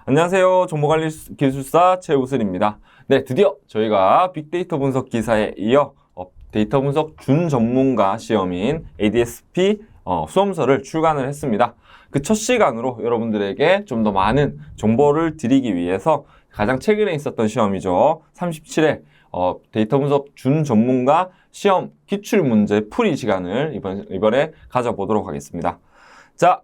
안녕하세요. 정보관리 기술사 최우슬입니다. 네, 드디어 저희가 빅데이터 분석 기사에 이어 데이터 분석 준전문가 시험인 ADSP 수험서를 출간을 했습니다. 그 첫 시간으로 여러분들에게 좀 더 많은 정보를 드리기 위해서 가장 최근에 있었던 시험이죠. 37회 데이터 분석 준전문가 시험 기출문제 풀이 시간을 이번에 가져보도록 하겠습니다. 자,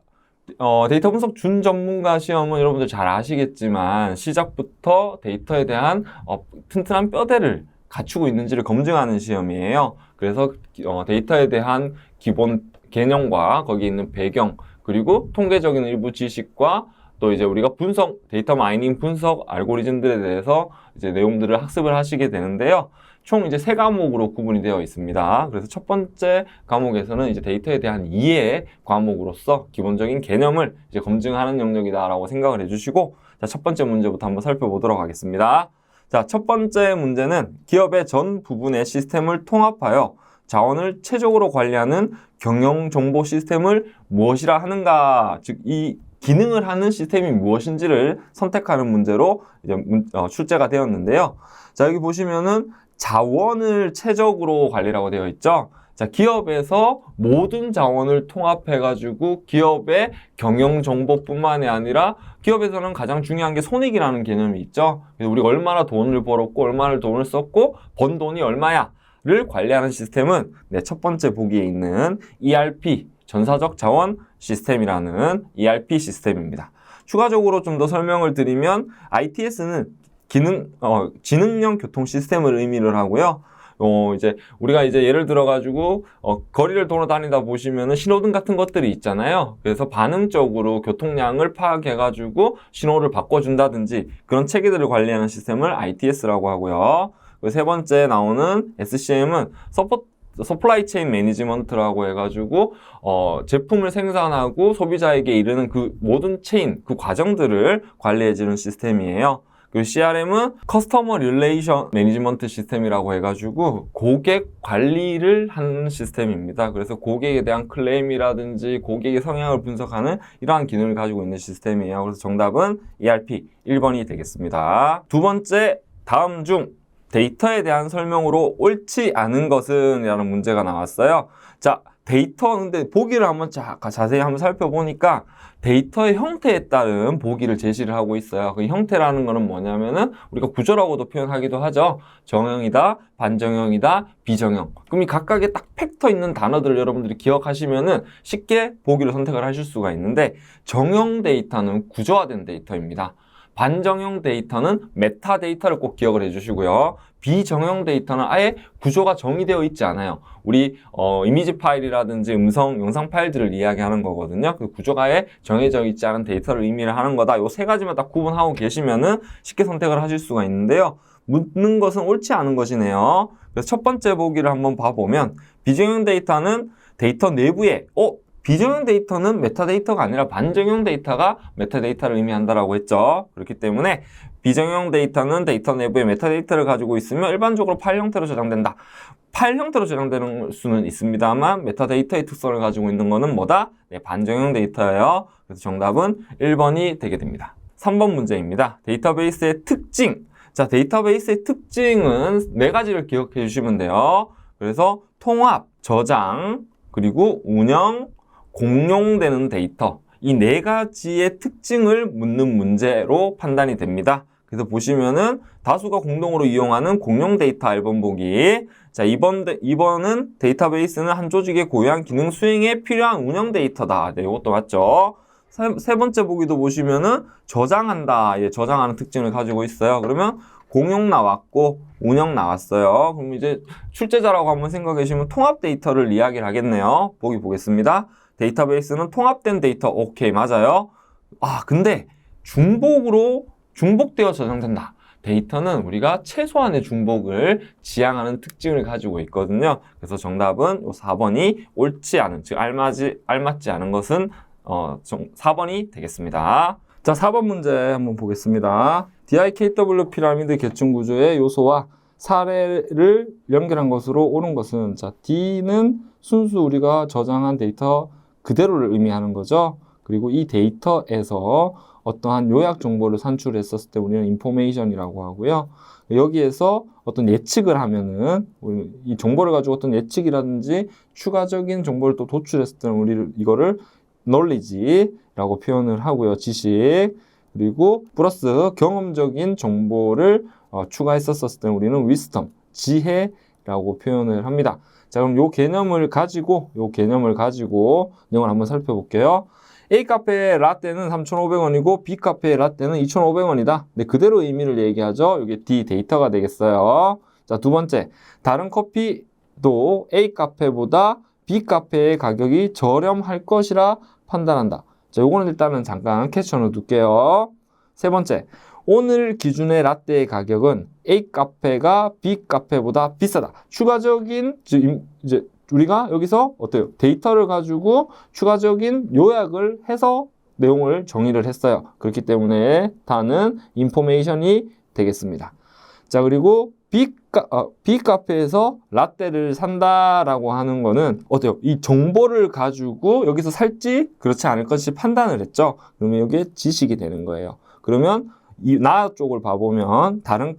데이터 분석 준전문가 시험은 여러분들 잘 아시겠지만 시작부터 데이터에 대한 튼튼한 뼈대를 갖추고 있는지를 검증하는 시험이에요. 그래서 데이터에 대한 기본 개념과 거기 있는 배경, 그리고 통계적인 일부 지식과 또 이제 우리가 데이터 마이닝 분석 알고리즘들에 대해서 이제 내용들을 학습을 하시게 되는데요. 총 이제 3과목으로 구분이 되어 있습니다. 그래서 첫 번째 과목에서는 이제 데이터에 대한 이해 과목으로서 기본적인 개념을 이제 검증하는 영역이다라고 생각을 해주시고, 자, 첫 번째 문제부터 한번 살펴보도록 하겠습니다. 자, 첫 번째 문제는 기업의 전 부분의 시스템을 통합하여 자원을 최적으로 관리하는 경영정보 시스템을 무엇이라 하는가, 즉 이 기능을 하는 시스템이 무엇인지를 선택하는 문제로 이제 출제가 되었는데요. 자, 여기 보시면은 자원을 최적으로 관리라고 되어 있죠. 자, 기업에서 모든 자원을 통합해가지고 기업의 경영 정보뿐만이 아니라 기업에서는 가장 중요한 게 손익이라는 개념이 있죠. 그래서 우리가 얼마나 돈을 벌었고 얼마나 돈을 썼고 번 돈이 얼마야를 관리하는 시스템은 첫 번째 보기에 있는 ERP, 전사적 자원 시스템이라는 ERP 시스템입니다. 추가적으로 좀 더 설명을 드리면 ITS는 지능형 교통 시스템을 의미를 하고요. 이제 우리가 이제 예를 들어가지고 거리를 돌아다니다 보시면은 신호등 같은 것들이 있잖아요. 그래서 반응적으로 교통량을 파악해가지고 신호를 바꿔준다든지 그런 체계들을 관리하는 시스템을 ITS라고 하고요. 세 번째 나오는 SCM은 서플라이 체인 매니지먼트라고 해가지고 제품을 생산하고 소비자에게 이르는 그 모든 체인, 그 과정들을 관리해주는 시스템이에요. 그리고 CRM은 커스터머 릴레이션 매니지먼트 시스템이라고 해가지고 고객 관리를 하는 시스템입니다. 그래서 고객에 대한 클레임이라든지 고객의 성향을 분석하는 이러한 기능을 가지고 있는 시스템이에요. 그래서 정답은 ERP 1번이 되겠습니다. 두 번째, 다음 중 데이터에 대한 설명으로 옳지 않은 것은? 이라는 문제가 나왔어요. 자, 데이터, 근데 보기를 한번 자세히 한번 살펴보니까 데이터의 형태에 따른 보기를 제시를 하고 있어요. 그 형태라는 거는 뭐냐면은 우리가 구조라고도 표현하기도 하죠. 정형이다, 반정형이다, 비정형. 그럼 이 각각의 딱 팩터 있는 단어들을 여러분들이 기억하시면은 쉽게 보기를 선택을 하실 수가 있는데, 정형 데이터는 구조화된 데이터입니다. 반정형 데이터는 메타 데이터를 꼭 기억을 해주시고요. 비정형 데이터는 아예 구조가 정의되어 있지 않아요. 우리 이미지 파일이라든지 음성, 영상 파일들을 이야기하는 거거든요. 그 구조가 아예 정해져 있지 않은 데이터를 의미를 하는 거다. 요 3가지만 딱 구분하고 계시면은 쉽게 선택을 하실 수가 있는데요. 묻는 것은 옳지 않은 것이네요. 그래서 첫 번째 보기를 한번 봐보면 비정형 데이터는 데이터 내부에 비정형 데이터는 메타데이터가 아니라 반정형 데이터가 메타데이터를 의미한다라고 했죠. 그렇기 때문에 비정형 데이터는 데이터 내부에 메타데이터를 가지고 있으면 일반적으로 파일 형태로 저장된다. 파일 형태로 저장되는 수는 있습니다만 메타데이터의 특성을 가지고 있는 거는 뭐다? 네, 반정형 데이터예요. 그래서 정답은 1번이 되게 됩니다. 3번 문제입니다. 데이터베이스의 특징. 자, 데이터베이스의 특징은 4가지를 기억해 주시면 돼요. 그래서 통합, 저장, 그리고 운영, 공용되는 데이터, 이 4가지의 특징을 묻는 문제로 판단이 됩니다. 그래서 보시면은 다수가 공동으로 이용하는 공용 데이터 앨범 보기. 자, 2번은 데이터베이스는 한 조직의 고유한 기능 수행에 필요한 운영 데이터다. 네, 이것도 맞죠. 세 번째 보기도 보시면은 저장한다. 예, 저장하는 특징을 가지고 있어요. 그러면 공용 나왔고 운영 나왔어요. 그럼 이제 출제자라고 한번 생각해 주시면 통합 데이터를 이야기를 하겠네요. 보기 보겠습니다. 데이터베이스는 통합된 데이터. 오케이, 맞아요. 근데 중복되어 저장된다. 데이터는 우리가 최소한의 중복을 지향하는 특징을 가지고 있거든요. 그래서 정답은 4번이 옳지 않은, 즉 알맞지 않은 것은 4번이 되겠습니다. 자, 4번 문제 한번 보겠습니다. DIKW 피라미드 계층 구조의 요소와 사례를 연결한 것으로 옳은 것은? 자, D는 순수 우리가 저장한 데이터 그대로를 의미하는 거죠. 그리고 이 데이터에서 어떠한 요약 정보를 산출했었을 때 우리는 인포메이션이라고 하고요. 여기에서 어떤 예측을 하면은 이 정보를 가지고 어떤 예측이라든지 추가적인 정보를 또 도출했을 때는 우리를 이거를 knowledge라고 표현을 하고요. 지식. 그리고 플러스 경험적인 정보를 추가했었을 때는 우리는 wisdom, 지혜라고 표현을 합니다. 자, 그럼 요 개념을 가지고 내용을 한번 살펴볼게요. A카페의 라떼는 3,500원이고 B카페의 라떼는 2,500원이다. 네, 그대로 의미를 얘기하죠. 이게 D 데이터가 되겠어요. 자, 두 번째. 다른 커피도 A카페보다 B카페의 가격이 저렴할 것이라 판단한다. 자, 요거는 일단은 잠깐 캡처로 둘게요. 세 번째. 오늘 기준의 라떼의 가격은 A카페가 B카페보다 비싸다. 추가적인 이제 우리가 여기서 어때요? 데이터를 가지고 추가적인 요약을 해서 내용을 정의를 했어요. 그렇기 때문에 다는 인포메이션이 되겠습니다. 자, 그리고 B카페에서 라떼를 산다라고 하는 거는 어때요? 이 정보를 가지고 여기서 살지 그렇지 않을 것이 판단을 했죠. 그러면 이게 지식이 되는 거예요. 그러면 나 쪽을 봐보면 다른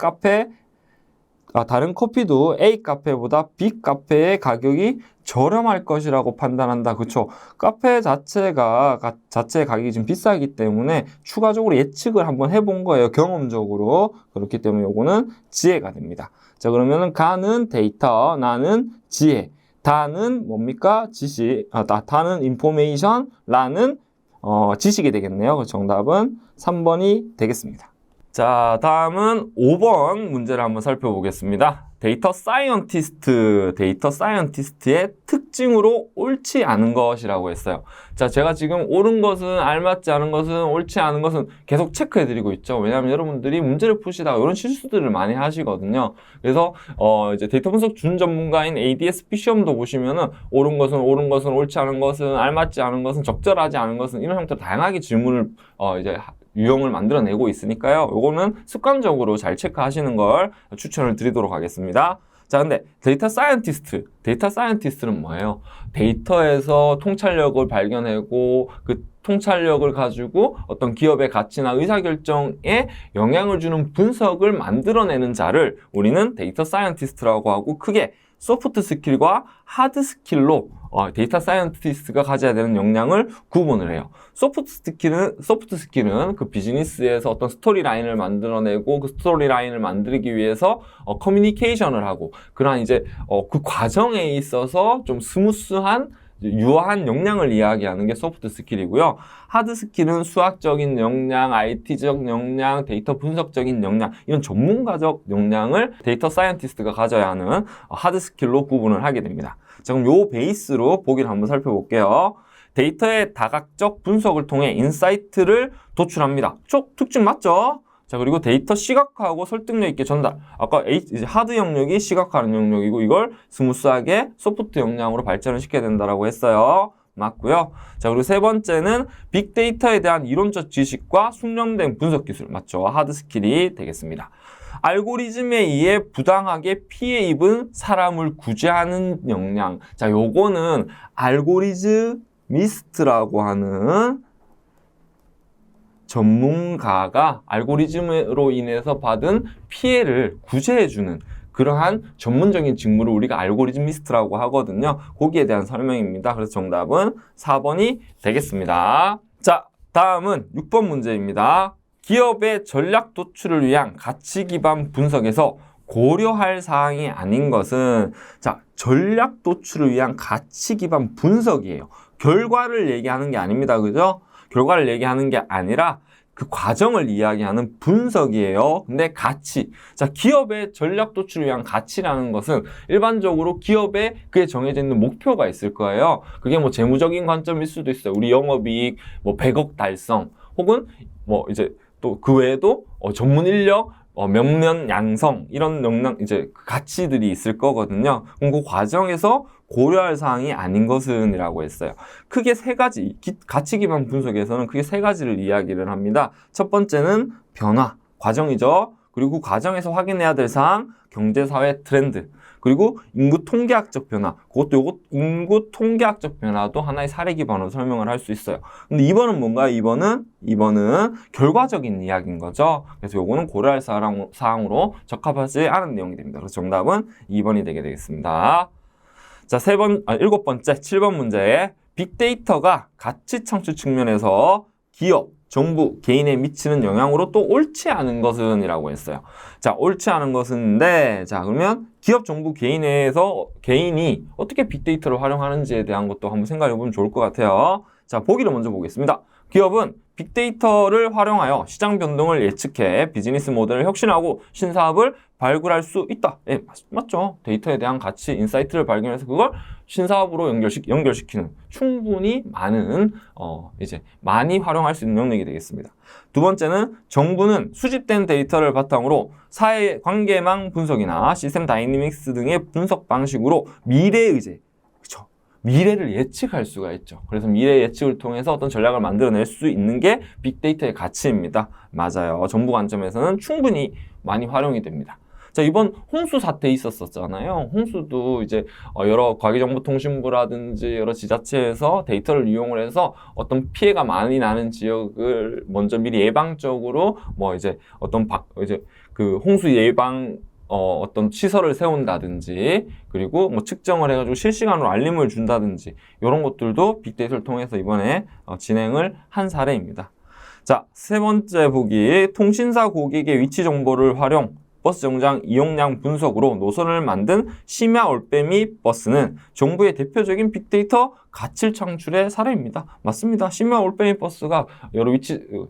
커피도 A 카페보다 B 카페의 가격이 저렴할 것이라고 판단한다. 그렇죠? 카페 자체의 가격이 좀 비싸기 때문에 추가적으로 예측을 한번 해본 거예요. 경험적으로. 그렇기 때문에 이거는 지혜가 됩니다. 자, 그러면은 가는 데이터, 나는 지혜, 다는 뭡니까? 지식, 다는 인포메이션, 라는 지식이 되겠네요. 그 정답은 3번이 되겠습니다. 자, 다음은 5번 문제를 한번 살펴보겠습니다. 데이터 사이언티스트의 특징으로 옳지 않은 것이라고 했어요. 자, 제가 지금 옳은 것은, 알맞지 않은 것은, 옳지 않은 것은 계속 체크해드리고 있죠. 왜냐하면 여러분들이 문제를 푸시다가 이런 실수들을 많이 하시거든요. 그래서 이제 데이터 분석 준 전문가인 ADS-B 시험도 보시면은 옳은 것은, 옳지 않은 것은, 알맞지 않은 것은, 적절하지 않은 것은 이런 형태로 다양하게 질문을 이제 유형을 만들어내고 있으니까요. 요거는 습관적으로 잘 체크하시는 걸 추천을 드리도록 하겠습니다. 자, 근데 데이터 사이언티스트는 뭐예요? 데이터에서 통찰력을 발견하고 그 통찰력을 가지고 어떤 기업의 가치나 의사결정에 영향을 주는 분석을 만들어내는 자를 우리는 데이터 사이언티스트라고 하고 크게 소프트 스킬과 하드 스킬로 데이터 사이언티스트가 가져야 되는 역량을 구분을 해요. 소프트 스킬은 그 비즈니스에서 어떤 스토리 라인을 만들어내고 그 스토리 라인을 만들기 위해서 커뮤니케이션을 하고 그러한 이제 그 과정에 있어서 좀 스무스한 유효한 역량을 이야기하는 게 소프트 스킬이고요. 하드 스킬은 수학적인 역량, IT적 역량, 데이터 분석적인 역량 이런 전문가적 역량을 데이터 사이언티스트가 가져야 하는 하드 스킬로 구분을 하게 됩니다. 자, 그럼 요 베이스로 보기를 한번 살펴볼게요. 데이터의 다각적 분석을 통해 인사이트를 도출합니다. 특징 맞죠? 자, 그리고 데이터 시각화하고 설득력 있게 전달. 아까 이제 하드 영역이 시각화하는 영역이고 이걸 스무스하게 소프트 역량으로 발전을 시켜야 된다라고 했어요. 맞고요. 자, 그리고 세 번째는 빅데이터에 대한 이론적 지식과 숙련된 분석 기술. 맞죠? 하드 스킬이 되겠습니다. 알고리즘에 의해 부당하게 피해 입은 사람을 구제하는 역량. 자, 요거는 알고리즘이스트라고 하는 전문가가 알고리즘으로 인해서 받은 피해를 구제해주는 그러한 전문적인 직무를 우리가 알고리즘이스트라고 하거든요. 거기에 대한 설명입니다. 그래서 정답은 4번이 되겠습니다. 자, 다음은 6번 문제입니다. 기업의 전략 도출을 위한 가치 기반 분석에서 고려할 사항이 아닌 것은 자, 전략 도출을 위한 가치 기반 분석이에요. 결과를 얘기하는 게 아닙니다. 그죠? 결과를 얘기하는 게 아니라 그 과정을 이야기하는 분석이에요. 근데 가치. 자, 기업의 전략 도출을 위한 가치라는 것은 일반적으로 기업에 그게 정해져 있는 목표가 있을 거예요. 그게 뭐 재무적인 관점일 수도 있어요. 우리 영업이익 뭐 100억 달성 혹은 뭐 이제 또 그 외에도 전문 인력 명면 양성 이런 역량 이제 가치들이 있을 거거든요. 그럼 그 과정에서 고려할 사항이 아닌 것은이라고 했어요. 크게 세 가지 가치 기반 분석에서는 크게 세 가지를 이야기를 합니다. 첫 번째는 변화 과정이죠. 그리고 과정에서 확인해야 될 사항, 경제사회 트렌드, 그리고 인구 통계학적 변화. 요것 인구 통계학적 변화도 하나의 사례 기반으로 설명을 할 수 있어요. 근데 2번은 뭔가요? 2번은 결과적인 이야기인 거죠. 그래서 요거는 고려할 사항으로 적합하지 않은 내용이 됩니다. 그래서 정답은 2번이 되겠습니다. 자, 7번째, 7번 문제에 빅데이터가 가치 창출 측면에서 기업, 정부, 개인에 미치는 영향으로 또 옳지 않은 것은 이라고 했어요. 자, 옳지 않은 것인데, 자, 그러면 기업, 정부, 개인에서 개인이 어떻게 빅데이터를 활용하는지에 대한 것도 한번 생각해 보면 좋을 것 같아요. 자, 보기를 먼저 보겠습니다. 기업은 빅데이터를 활용하여 시장 변동을 예측해 비즈니스 모델을 혁신하고 신사업을 발굴할 수 있다. 예, 맞죠. 데이터에 대한 가치, 인사이트를 발견해서 그걸 신사업으로 연결시키는 충분히 많은 많이 활용할 수 있는 영역이 되겠습니다. 두 번째는 정부는 수집된 데이터를 바탕으로 사회 관계망 분석이나 시스템 다이내믹스 등의 분석 방식으로 미래의제, 그렇죠? 미래를 예측할 수가 있죠. 그래서 미래 예측을 통해서 어떤 전략을 만들어낼 수 있는 게 빅데이터의 가치입니다. 맞아요. 정부 관점에서는 충분히 많이 활용이 됩니다. 자, 이번 홍수 사태 있었잖아요. 홍수도 이제 여러 과기정보통신부라든지 여러 지자체에서 데이터를 이용을 해서 어떤 피해가 많이 나는 지역을 먼저 미리 예방적으로 그 홍수 예방 어떤 시설을 세운다든지 그리고 측정을 해가지고 실시간으로 알림을 준다든지 이런 것들도 빅데이터를 통해서 이번에 진행을 한 사례입니다. 자, 세 번째 보기, 통신사 고객의 위치 정보를 활용 버스 정류장 이용량 분석으로 노선을 만든 심야 올빼미 버스는 정부의 대표적인 빅데이터 가치 창출의 사례입니다. 맞습니다. 심야 올빼미 버스가 여러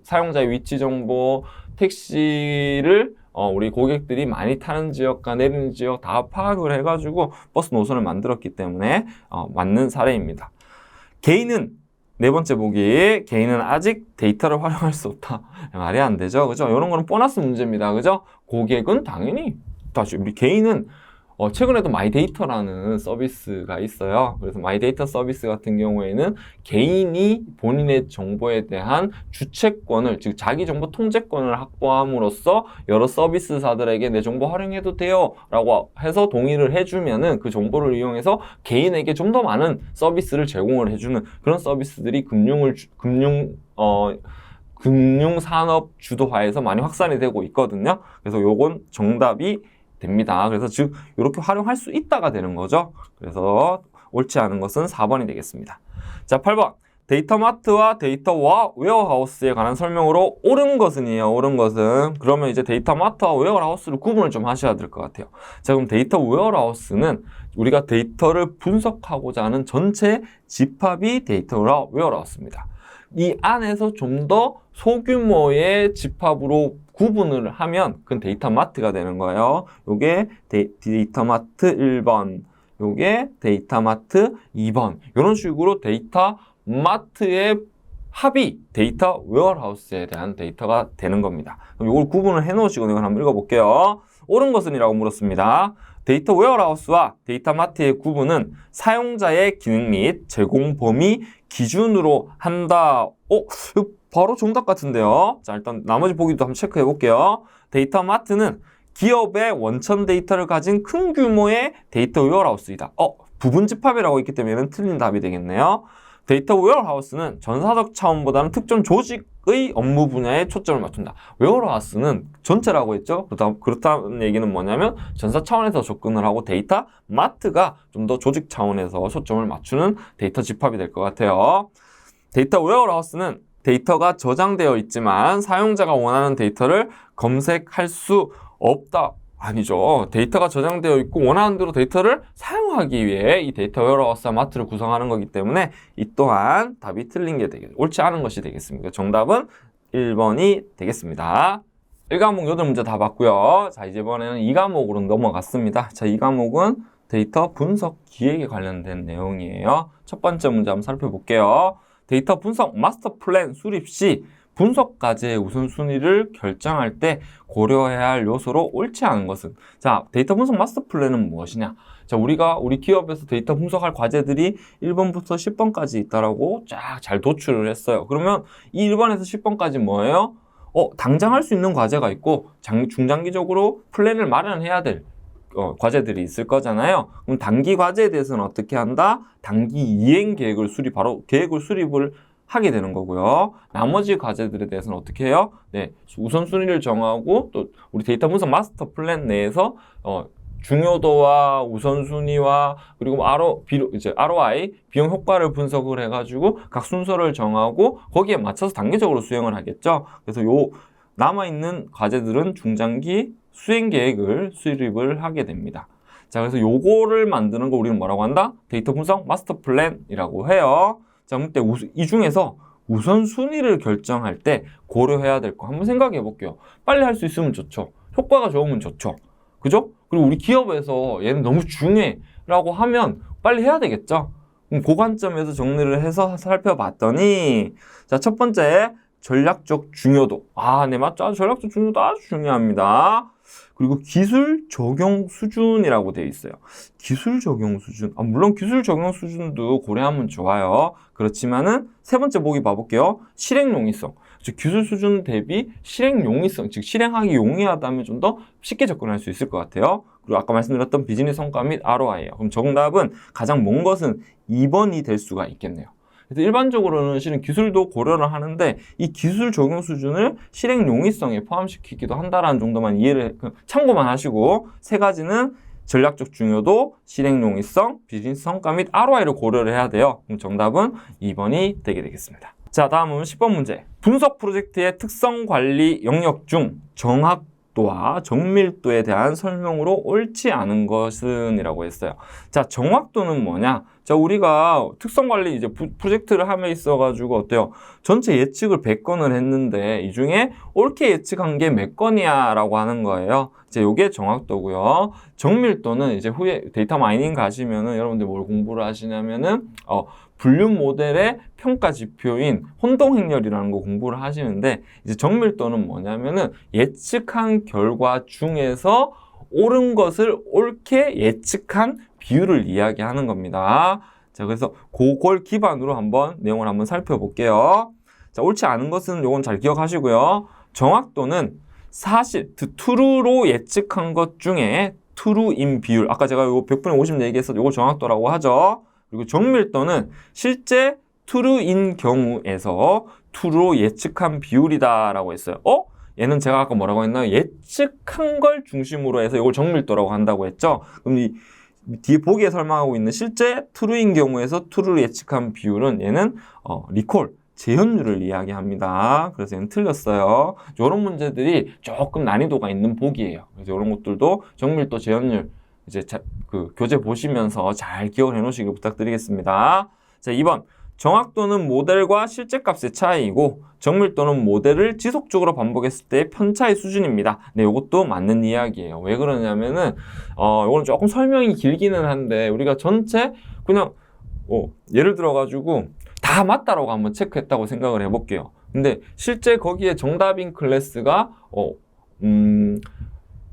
사용자의 위치 정보, 택시를 우리 고객들이 많이 타는 지역과 내리는 지역 다 파악을 해가지고 버스 노선을 만들었기 때문에 맞는 사례입니다. 개인은 네 번째 보기, 개인은 아직 데이터를 활용할 수 없다. 말이 안 되죠. 그죠? 이런 거는 보너스 문제입니다. 그죠? 고객은 당연히, 다시 우리 개인은 최근에도 마이데이터라는 서비스가 있어요. 그래서 마이데이터 서비스 같은 경우에는 개인이 본인의 정보에 대한 주체권을, 즉 자기 정보 통제권을 확보함으로써 여러 서비스사들에게 내 정보 활용해도 돼요 라고 해서 동의를 해주면은 그 정보를 이용해서 개인에게 좀 더 많은 서비스를 제공을 해주는 그런 서비스들이 금융산업 주도화에서 많이 확산이 되고 있거든요. 그래서 요건 정답이 됩니다. 그래서 즉 이렇게 활용할 수 있다가 되는 거죠. 그래서 옳지 않은 것은 4번이 되겠습니다. 자, 8번. 데이터마트와 데이터 웨어하우스에 관한 설명으로 옳은 것은이에요. 옳은 것은. 그러면 이제 데이터마트와 웨어하우스를 구분을 좀 하셔야 될 것 같아요. 자, 그럼 데이터 웨어하우스는 우리가 데이터를 분석하고자 하는 전체 집합이 데이터 웨어하우스입니다. 이 안에서 좀 더 소규모의 집합으로 구분을 하면 그건 데이터마트가 되는 거예요. 요게 데이터마트 1번, 요게 데이터마트 2번. 이런 식으로 데이터마트의 합이 데이터 웨어하우스에 대한 데이터가 되는 겁니다. 그럼 이걸 구분을 해 놓으시고 이걸 한번 읽어볼게요. 옳은 것은이라고 물었습니다. 데이터 웨어하우스와 데이터마트의 구분은 사용자의 기능 및 제공 범위 기준으로 한다. 바로 정답 같은데요. 자, 일단 나머지 보기도 한번 체크해 볼게요. 데이터마트는 기업의 원천 데이터를 가진 큰 규모의 데이터 웨어하우스이다. 부분 집합이라고 있기 때문에 틀린 답이 되겠네요. 데이터 웨어하우스는 전사적 차원보다는 특정 조직의 업무 분야에 초점을 맞춘다. 웨어하우스는 전체라고 했죠. 그렇다는 얘기는 뭐냐면 전사 차원에서 접근을 하고 데이터 마트가 좀 더 조직 차원에서 초점을 맞추는 데이터 집합이 될 것 같아요. 데이터 웨어하우스는 데이터가 저장되어 있지만 사용자가 원하는 데이터를 검색할 수 없다. 아니죠. 데이터가 저장되어 있고 원하는 대로 데이터를 사용하기 위해 이 데이터 웨어하우스와 마트를 구성하는 거기 때문에 이 또한 답이 틀린 게 되겠습니다. 옳지 않은 것이 되겠습니다. 정답은 1번이 되겠습니다. 1과목 8문제 다 봤고요. 자, 이번에는 2과목으로 넘어갔습니다. 자, 2과목은 데이터 분석 기획에 관련된 내용이에요. 첫 번째 문제 한번 살펴볼게요. 데이터 분석 마스터 플랜 수립 시 분석 과제의 우선순위를 결정할 때 고려해야 할 요소로 옳지 않은 것은? 자, 데이터 분석 마스터 플랜은 무엇이냐? 자, 우리 기업에서 데이터 분석할 과제들이 1번부터 10번까지 있다라고 쫙 잘 도출을 했어요. 그러면 이 1번에서 10번까지 뭐예요? 당장 할 수 있는 과제가 있고 중장기적으로 플랜을 마련해야 될 과제들이 있을 거잖아요. 그럼 단기 과제에 대해서는 어떻게 한다? 단기 이행 계획을 바로 계획을 수립을 하게 되는 거고요. 나머지 과제들에 대해서는 어떻게 해요? 네, 우선순위를 정하고 또 우리 데이터 분석 마스터 플랜 내에서 중요도와 우선순위와 그리고 ROI, 비용 효과를 분석을 해가지고 각 순서를 정하고 거기에 맞춰서 단계적으로 수행을 하겠죠. 그래서 남아있는 과제들은 중장기 수행 계획을 수립을 하게 됩니다. 자, 그래서 요거를 만드는 거 우리는 뭐라고 한다? 데이터 분석 마스터 플랜이라고 해요. 자, 그때 이 중에서 우선순위를 결정할 때 고려해야 될 거 한번 생각해 볼게요. 빨리 할 수 있으면 좋죠. 효과가 좋으면 좋죠. 그죠? 그리고 우리 기업에서 얘는 너무 중요해라고 하면 빨리 해야 되겠죠? 그럼 그 관점에서 정리를 해서 살펴봤더니 자, 첫 번째 전략적 중요도. 네, 맞죠? 전략적 중요도 아주 중요합니다. 그리고 기술 적용 수준이라고 되어 있어요. 기술 적용 수준. 물론 기술 적용 수준도 고려하면 좋아요. 그렇지만은 세 번째 보기 봐볼게요. 실행 용이성. 즉 기술 수준 대비 실행 용이성, 즉 실행하기 용이하다면 좀 더 쉽게 접근할 수 있을 것 같아요. 그리고 아까 말씀드렸던 비즈니스 성과 및 ROI예요. 그럼 정답은 가장 먼 것은 2번이 될 수가 있겠네요. 그래서 일반적으로는 실은 기술도 고려를 하는데 이 기술 적용 수준을 실행 용이성에 포함시키기도 한다라는 정도만 참고만 하시고 세 가지는 전략적 중요도, 실행 용이성, 비즈니스 성과 및 ROI를 고려를 해야 돼요. 그럼 정답은 2번이 되게 되겠습니다. 자, 다음은 10번 문제. 분석 프로젝트의 특성 관리 영역 중 정확도와 정밀도에 대한 설명으로 옳지 않은 것은 이라고 했어요. 자, 정확도는 뭐냐? 자, 우리가 특성 관리 프로젝트를 함에 있어가지고 어때요? 전체 예측을 100건을 했는데 이 중에 옳게 예측한 게 몇 건이야? 라고 하는 거예요. 이제 요게 정확도고요. 정밀도는 이제 후에 데이터 마이닝 가시면은 여러분들 뭘 공부를 하시냐면은 분류 모델의 평가 지표인 혼동 행렬이라는 거 공부를 하시는데 이제 정밀도는 뭐냐면은 예측한 결과 중에서 옳은 것을 옳게 예측한 비율을 이야기하는 겁니다. 자, 그래서 그걸 기반으로 내용을 한번 살펴볼게요. 자, 옳지 않은 것은 요건 잘 기억하시고요. 정확도는 사실, true로 예측한 것 중에 true인 비율. 아까 제가 요거 100분의 50 얘기해서 요거 정확도라고 하죠. 그리고 정밀도는 실제 true인 경우에서 true로 예측한 비율이다라고 했어요. 얘는 제가 아까 뭐라고 했나요? 예측한 걸 중심으로 해서 이걸 정밀도라고 한다고 했죠. 그럼 이 뒤에 보기에 설명하고 있는 실제 true인 경우에서 true를 예측한 비율은 얘는 리콜, 재현율을 이야기합니다. 그래서 얘는 틀렸어요. 이런 문제들이 조금 난이도가 있는 보기예요. 그래서 이런 것들도 정밀도, 재현율 이제 교재 보시면서 잘 기억을 해 놓으시길 부탁드리겠습니다. 자, 2번. 정확도는 모델과 실제 값의 차이이고 정밀도는 모델을 지속적으로 반복했을 때의 편차의 수준입니다. 네, 이것도 맞는 이야기예요. 왜 그러냐면은 이거는 조금 설명이 길기는 한데 우리가 전체 그냥 예를 들어 가지고 다 맞다라고 한번 체크했다고 생각을 해볼게요. 근데 실제 거기에 정답인 클래스가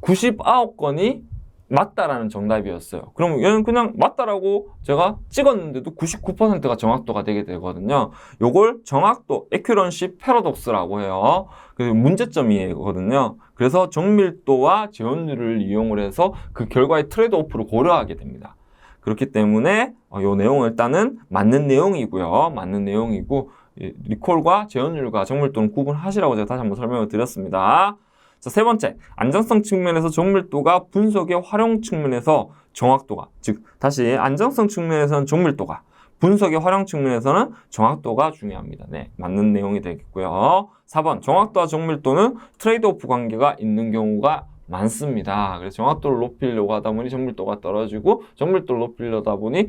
99건이 맞다라는 정답이었어요. 그럼 얘는 그냥 맞다라고 제가 찍었는데도 99%가 정확도가 되게 되거든요. 요걸 정확도, accuracy paradox라고 해요. 그래서 문제점이거든요. 그래서 정밀도와 재현율을 이용을 해서 그 결과의 트레이드오프를 고려하게 됩니다. 그렇기 때문에 요 내용은 일단은 맞는 내용이고요. 맞는 내용이고 리콜과 재현율과 정밀도는 구분하시라고 제가 다시 한번 설명을 드렸습니다. 자, 세 번째, 안정성 측면에서 정밀도가 분석의 활용 측면에서 정확도가, 즉 다시 안정성 측면에서는 정밀도가, 분석의 활용 측면에서는 정확도가 중요합니다. 네, 맞는 내용이 되겠고요. 4번, 정확도와 정밀도는 트레이드오프 관계가 있는 경우가 많습니다. 그래서 정확도를 높이려고 하다 보니 정밀도가 떨어지고 정밀도를 높이려다 보니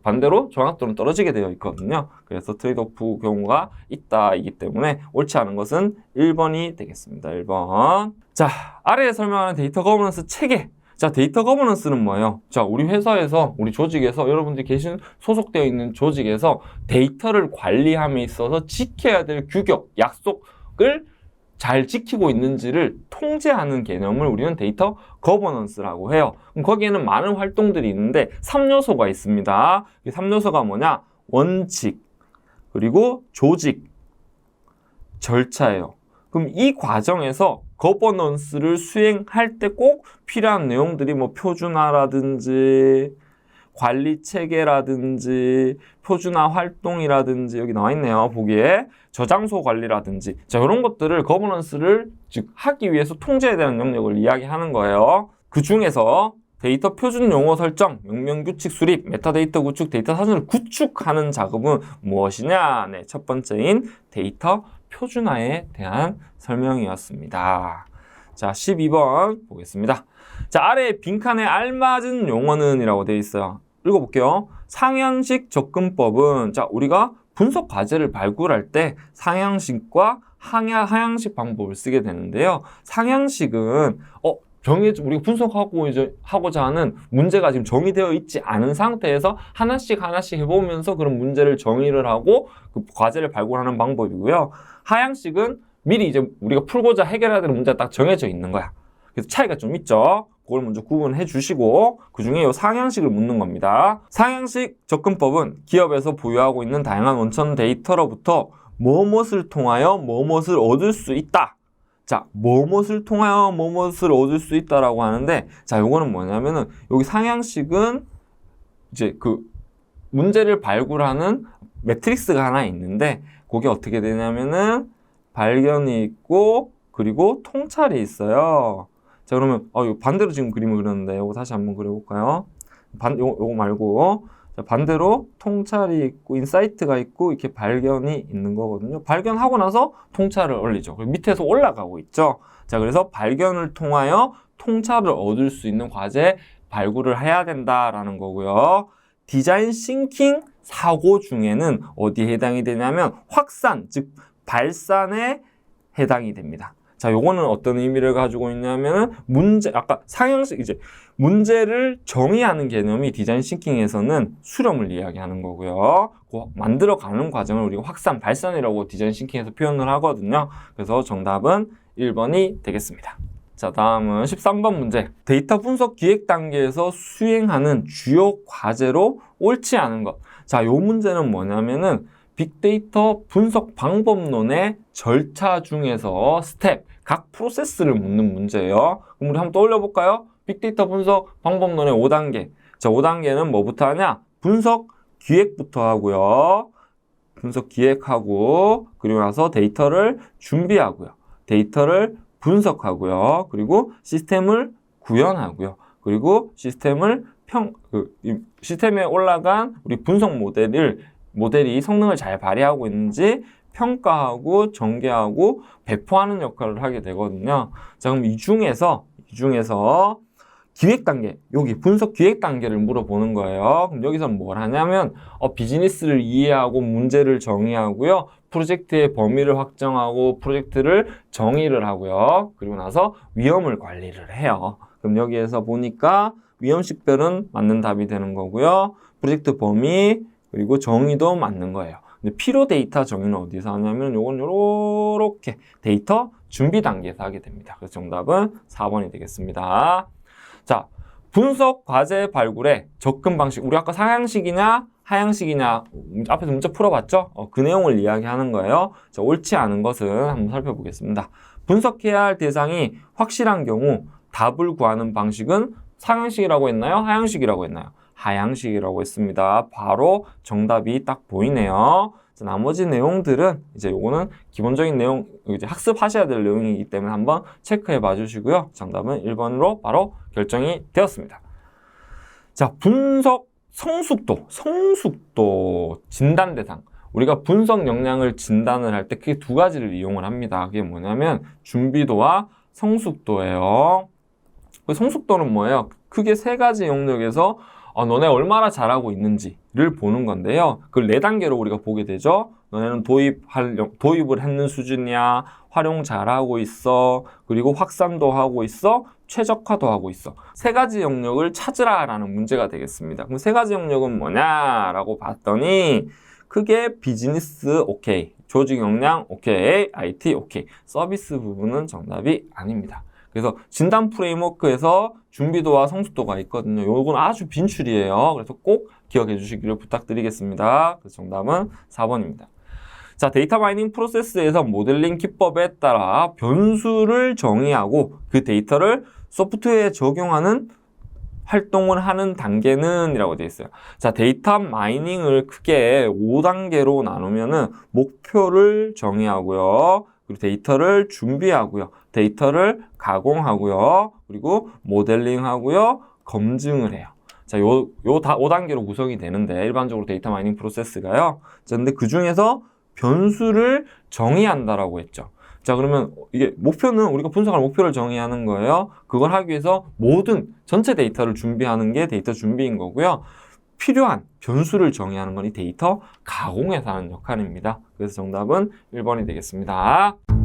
반대로 정확도는 떨어지게 되어 있거든요. 그래서 트레이드오프 경우가 있다이기 때문에 옳지 않은 것은 1번이 되겠습니다. 1번. 자, 아래에 설명하는 데이터 거버넌스 체계. 자, 데이터 거버넌스는 뭐예요? 자, 우리 회사에서, 우리 조직에서, 여러분들이 소속되어 있는 조직에서 데이터를 관리함에 있어서 지켜야 될 규격, 약속을 잘 지키고 있는지를 통제하는 개념을 우리는 데이터 거버넌스라고 해요. 그럼 거기에는 많은 활동들이 있는데 3요소가 있습니다. 이 3요소가 뭐냐? 원칙, 그리고 조직, 절차예요. 그럼 이 과정에서 거버넌스를 수행할 때 꼭 필요한 내용들이 뭐 표준화라든지 관리 체계라든지 표준화 활동이라든지 여기 나와 있네요. 보기에 저장소 관리라든지 자 이런 것들을 거버넌스를 즉 하기 위해서 통제해야 되는 영역을 이야기하는 거예요. 그 중에서 데이터 표준 용어 설정, 명령 규칙 수립, 메타데이터 구축, 데이터 사전을 구축하는 작업은 무엇이냐? 네, 첫 번째인 데이터 표준화에 대한 설명이었습니다. 자, 12번 보겠습니다. 자, 아래 빈칸에 알맞은 용어는 이라고 되어 있어요. 읽어볼게요. 상향식 접근법은 자, 우리가 분석 과제를 발굴할 때 상향식과 하향식 방법을 쓰게 되는데요. 상향식은 우리가 분석하고 이제 하고자 하는 문제가 지금 정의되어 있지 않은 상태에서 하나씩 해보면서 그런 문제를 정의를 하고 그 과제를 발굴하는 방법이고요. 하향식은 미리 이제 우리가 풀고자 해결해야 되는 문제가 딱 정해져 있는 거야. 그래서 차이가 좀 있죠. 그걸 먼저 구분해 주시고 그 중에 이 상향식을 묻는 겁니다. 상향식 접근법은 기업에서 보유하고 있는 다양한 원천 데이터로부터 무엇을 통하여 무엇을 얻을 수 있다. 자, 무엇을 통하여 무엇을 얻을 수 있다라고 하는데, 자, 요거는 뭐냐면은, 여기 상향식은 이제 그 문제를 발굴하는 매트릭스가 하나 있는데, 그게 어떻게 되냐면은, 발견이 있고, 그리고 통찰이 있어요. 자, 그러면, 반대로 지금 그림을 그렸는데, 요거 다시 한번 그려볼까요? 요거 말고, 자, 반대로 통찰이 있고 인사이트가 있고 이렇게 발견이 있는 거거든요. 발견하고 나서 통찰을 올리죠. 그리고 밑에서 올라가고 있죠. 자, 그래서 발견을 통하여 통찰을 얻을 수 있는 과제 발굴을 해야 된다라는 거고요. 디자인 싱킹 사고 중에는 어디에 해당이 되냐면 확산, 즉 발산에 해당이 됩니다. 자, 요거는 어떤 의미를 가지고 있냐면은 아까 상향식 이제 문제를 정의하는 개념이 디자인 싱킹에서는 수렴을 이야기하는 거고요. 그 만들어가는 과정을 우리가 확산, 발산이라고 디자인 싱킹에서 표현을 하거든요. 그래서 정답은 1번이 되겠습니다. 자, 다음은 13번 문제. 데이터 분석 기획 단계에서 수행하는 주요 과제로 옳지 않은 것. 자, 요 문제는 뭐냐면은 빅데이터 분석 방법론의 절차 중에서 스텝, 각 프로세스를 묻는 문제예요. 그럼 우리 한번 떠올려 볼까요? 빅데이터 분석 방법론의 5단계. 자, 5단계는 뭐부터 하냐? 분석 기획부터 하고요. 분석 기획하고, 그리고 나서 데이터를 준비하고요. 데이터를 분석하고요. 그리고 시스템을 구현하고요. 그리고 시스템을 시스템에 올라간 우리 분석 모델이 성능을 잘 발휘하고 있는지 평가하고 전개하고 배포하는 역할을 하게 되거든요. 자, 그럼 이 중에서 기획 단계, 여기 분석 기획 단계를 물어보는 거예요. 그럼 여기서 뭘 하냐면 비즈니스를 이해하고 문제를 정의하고요. 프로젝트의 범위를 확정하고 프로젝트를 정의를 하고요. 그리고 나서 위험을 관리를 해요. 그럼 여기에서 보니까 위험식별은 맞는 답이 되는 거고요. 프로젝트 범위 그리고 정의도 맞는 거예요. 근데 필요 데이터 정의는 어디서 하냐면 요건 요렇게 데이터 준비 단계에서 하게 됩니다. 그래서 정답은 4번이 되겠습니다. 자, 분석 과제 발굴의 접근 방식. 우리 아까 상향식이냐 하향식이냐 앞에서 문제 풀어봤죠? 그 내용을 이야기하는 거예요. 자, 옳지 않은 것은 한번 살펴보겠습니다. 분석해야 할 대상이 확실한 경우 답을 구하는 방식은 상향식이라고 했나요? 하향식이라고 했나요? 하향식이라고 했습니다. 바로 정답이 딱 보이네요. 자, 나머지 내용들은 이제 요거는 기본적인 내용, 이제 학습하셔야 될 내용이기 때문에 한번 체크해 봐 주시고요. 정답은 1번으로 바로 결정이 되었습니다. 자, 분석 성숙도 진단 대상. 우리가 분석 역량을 진단을 할 때 크게 두 가지를 이용을 합니다. 그게 뭐냐면 준비도와 성숙도예요. 그 성숙도는 뭐예요? 크게 세 가지 영역에서 너네 얼마나 잘하고 있는지를 보는 건데요. 그걸 4단계로 우리가 보게 되죠. 너네는 도입을 했는 수준이야, 활용 잘하고 있어, 그리고 확산도 하고 있어, 최적화도 하고 있어. 세 가지 영역을 찾으라라는 문제가 되겠습니다. 그럼 세 가지 영역은 뭐냐라고 봤더니 크게 비즈니스 오케이, 조직 역량 오케이, IT 오케이, 서비스 부분은 정답이 아닙니다. 그래서 진단 프레임워크에서 준비도와 성숙도가 있거든요. 요건 아주 빈출이에요. 그래서 꼭 기억해 주시기를 부탁드리겠습니다. 그래서 정답은 4번입니다. 자, 데이터 마이닝 프로세스에서 모델링 기법에 따라 변수를 정의하고 그 데이터를 소프트웨어에 적용하는 활동을 하는 단계는 이라고 되어 있어요. 자, 데이터 마이닝을 크게 5단계로 나누면은 목표를 정의하고요. 그리고 데이터를 준비하고요. 데이터를 가공하고요. 그리고 모델링하고요. 검증을 해요. 자, 요 5단계로 구성이 되는데 일반적으로 데이터 마이닝 프로세스가요. 자, 근데 그 중에서 변수를 정의한다라고 했죠. 자, 그러면 이게 목표는 우리가 분석할 목표를 정의하는 거예요. 그걸 하기 위해서 모든 전체 데이터를 준비하는 게 데이터 준비인 거고요. 필요한 변수를 정의하는 건 이 데이터 가공에서 하는 역할입니다. 그래서 정답은 1번이 되겠습니다.